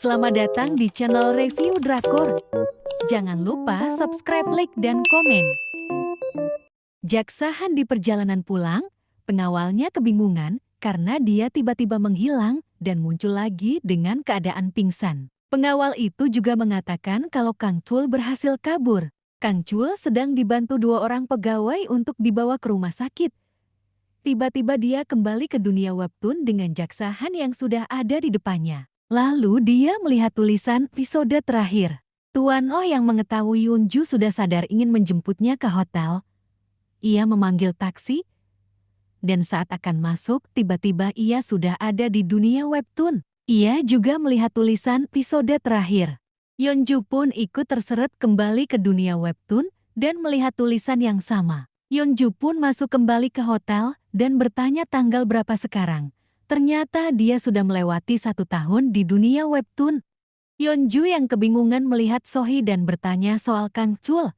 Selamat datang di channel Review Drakor. Jangan lupa subscribe, like, dan komen. Jaksa Han di perjalanan pulang, pengawalnya kebingungan karena dia tiba-tiba menghilang dan muncul lagi dengan keadaan pingsan. Pengawal itu juga mengatakan kalau Kang Chul berhasil kabur. Kang Chul sedang dibantu dua orang pegawai untuk dibawa ke rumah sakit. Tiba-tiba dia kembali ke dunia webtoon dengan Jaksa Han yang sudah ada di depannya. Lalu dia melihat tulisan episode terakhir. Tuan Oh yang mengetahui Yunju sudah sadar ingin menjemputnya ke hotel. Ia memanggil taksi, dan saat akan masuk, tiba-tiba ia sudah ada di dunia webtoon. Ia juga melihat tulisan episode terakhir. Yunju pun ikut terseret kembali ke dunia webtoon dan melihat tulisan yang sama. Yunju pun masuk kembali ke hotel dan bertanya tanggal berapa sekarang. Ternyata dia sudah melewati 1 tahun di dunia webtoon. Yunju yang kebingungan melihat Sohee dan bertanya soal Kang Chul.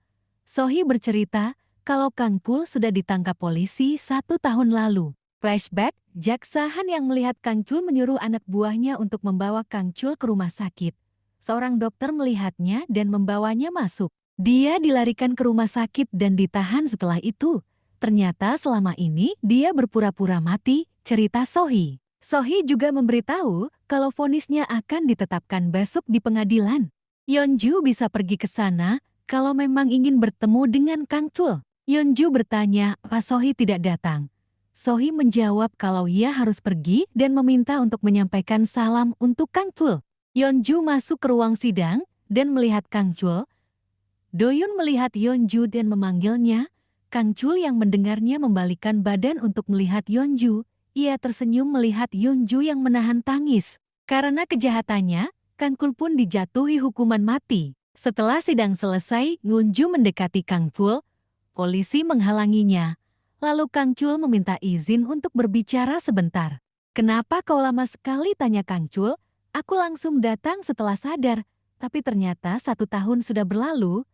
Sohee bercerita kalau Kang Chul sudah ditangkap polisi 1 tahun lalu. Flashback, Jaksa Han yang melihat Kang Chul menyuruh anak buahnya untuk membawa Kang Chul ke rumah sakit. Seorang dokter melihatnya dan membawanya masuk. Dia dilarikan ke rumah sakit dan ditahan setelah itu. Ternyata selama ini dia berpura-pura mati, cerita Sohee. Sohee juga memberitahu kalau vonisnya akan ditetapkan besok di pengadilan. Yunju bisa pergi ke sana kalau memang ingin bertemu dengan Kang Chul. Yunju bertanya, apa Sohee tidak datang? Sohee menjawab kalau ia harus pergi dan meminta untuk menyampaikan salam untuk Kang Chul. Yunju masuk ke ruang sidang dan melihat Kang Chul. Doyun melihat Yunju dan memanggilnya. Kang Chul yang mendengarnya membalikkan badan untuk melihat Yunju. Ia tersenyum melihat Yunju yang menahan tangis. Karena kejahatannya, Kang Chul pun dijatuhi hukuman mati. Setelah sidang selesai, Yunju mendekati Kang Chul. Polisi menghalanginya. Lalu Kang Chul meminta izin untuk berbicara sebentar. "Kenapa kau lama sekali?" tanya Kang Chul. "Aku langsung datang setelah sadar, tapi ternyata 1 tahun sudah berlalu,"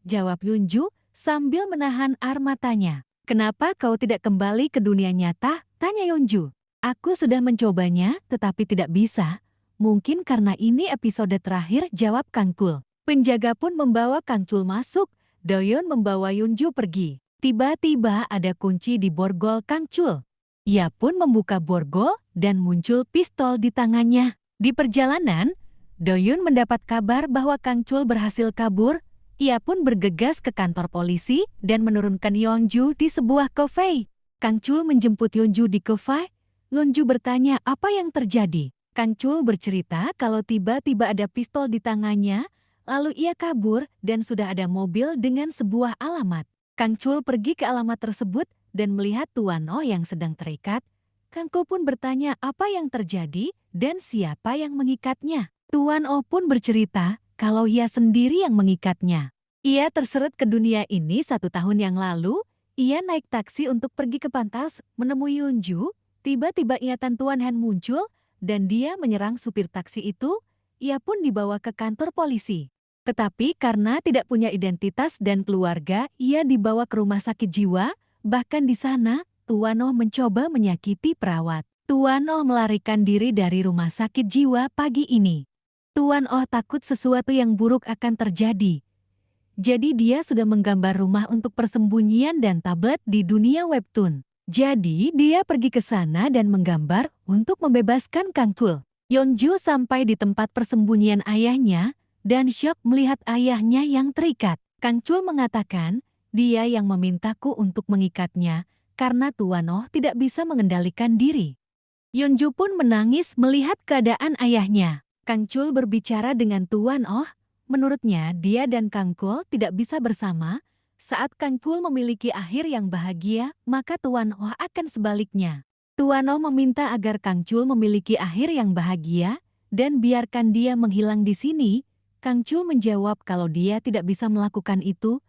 jawab Yunju sambil menahan air matanya. "Kenapa kau tidak kembali ke dunia nyata?" tanya Yunju. "Aku sudah mencobanya, tetapi tidak bisa. Mungkin karena ini episode terakhir," jawab Kang Chul. Penjaga pun membawa Kang Chul masuk. Doyun membawa Yunju pergi. Tiba-tiba ada kunci di borgol Kang Chul. Ia pun membuka borgol dan muncul pistol di tangannya. Di perjalanan, Doyun mendapat kabar bahwa Kang Chul berhasil kabur. Ia pun bergegas ke kantor polisi dan menurunkan Yunju di sebuah kafe. Kang Chul menjemput Yunju di kafe. Yunju bertanya apa yang terjadi. Kang Chul bercerita kalau tiba-tiba ada pistol di tangannya, lalu ia kabur dan sudah ada mobil dengan sebuah alamat. Kang Chul pergi ke alamat tersebut dan melihat Tuan Oh yang sedang terikat. Kang Chul pun bertanya apa yang terjadi dan siapa yang mengikatnya. Tuan Oh pun bercerita kalau ia sendiri yang mengikatnya. Ia terseret ke dunia ini 1 tahun yang lalu. Ia naik taksi untuk pergi ke pantai menemui Yunju. Tiba-tiba ingatan Tuan Han muncul dan dia menyerang supir taksi itu. Ia pun dibawa ke kantor polisi. Tetapi karena tidak punya identitas dan keluarga, ia dibawa ke rumah sakit jiwa. Bahkan di sana, Tuan Oh mencoba menyakiti perawat. Tuan Oh melarikan diri dari rumah sakit jiwa pagi ini. Tuan Oh takut sesuatu yang buruk akan terjadi. Jadi dia sudah menggambar rumah untuk persembunyian dan tablet di dunia webtoon. Jadi dia pergi ke sana dan menggambar untuk membebaskan Kang Chul. Yunju sampai di tempat persembunyian ayahnya dan syok melihat ayahnya yang terikat. Kang Chul mengatakan dia yang memintaku untuk mengikatnya karena Tuan Oh tidak bisa mengendalikan diri. Yunju pun menangis melihat keadaan ayahnya. Kang Chul berbicara dengan Tuan Oh. Menurutnya, dia dan Kang Chul tidak bisa bersama. Saat Kang Chul memiliki akhir yang bahagia, maka Tuan Oh akan sebaliknya. Tuan Oh meminta agar Kang Chul memiliki akhir yang bahagia dan biarkan dia menghilang di sini. Kang Chul menjawab kalau dia tidak bisa melakukan itu.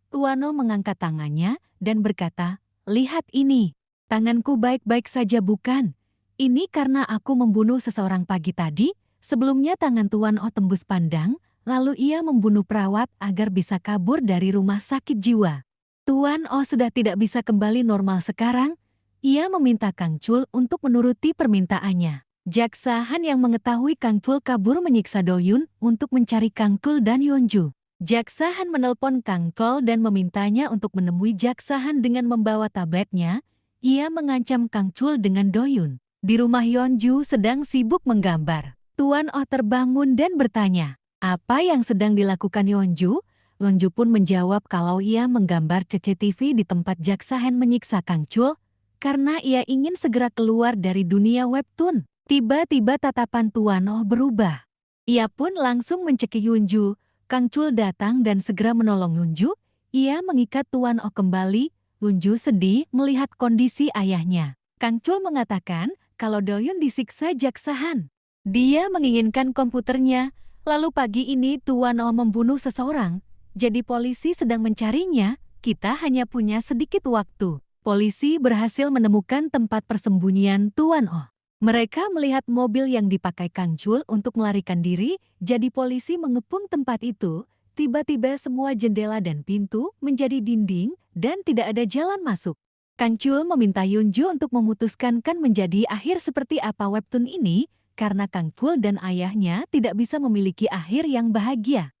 Tuan Oh mengangkat tangannya dan berkata, "Lihat ini, tanganku baik-baik saja bukan? Ini karena aku membunuh seseorang pagi tadi." Sebelumnya tangan Tuan Oh tembus pandang. Lalu ia membunuh perawat agar bisa kabur dari rumah sakit jiwa. Tuan Oh sudah tidak bisa kembali normal sekarang. Ia meminta Kang Chul untuk menuruti permintaannya. Jaksa Han yang mengetahui Kang Tul kabur menyiksa Do-yun untuk mencari Kang Tul dan Yeonju. Jaksa Han menelpon Kang Tul dan memintanya untuk menemui Jaksa Han dengan membawa tabletnya. Ia mengancam Kang Tul dengan Do-yun. Di rumah Yeonju sedang sibuk menggambar. Tuan Oh terbangun dan bertanya, apa yang sedang dilakukan Yeonju? Yeonju pun menjawab kalau ia menggambar CCTV di tempat Jaksa Han menyiksa Kang Tul karena ia ingin segera keluar dari dunia webtoon. Tiba-tiba tatapan Tuan Oh berubah. Ia pun langsung mencekik Yeonju. Kang Chul datang dan segera menolong Yeonju. Ia mengikat Tuan Oh kembali. Yeonju sedih melihat kondisi ayahnya. Kang Chul mengatakan kalau Do-yun disiksa Jaksa Han. Dia menginginkan komputernya. Lalu pagi ini Tuan Oh membunuh seseorang. Jadi polisi sedang mencarinya. Kita hanya punya sedikit waktu. Polisi berhasil menemukan tempat persembunyian Tuan Oh. Mereka melihat mobil yang dipakai Kang Chul untuk melarikan diri, jadi polisi mengepung tempat itu. Tiba-tiba semua jendela dan pintu menjadi dinding dan tidak ada jalan masuk. Kang Chul meminta Yeonju untuk memutuskan kan menjadi akhir seperti apa webtoon ini, karena Kang Chul dan ayahnya tidak bisa memiliki akhir yang bahagia.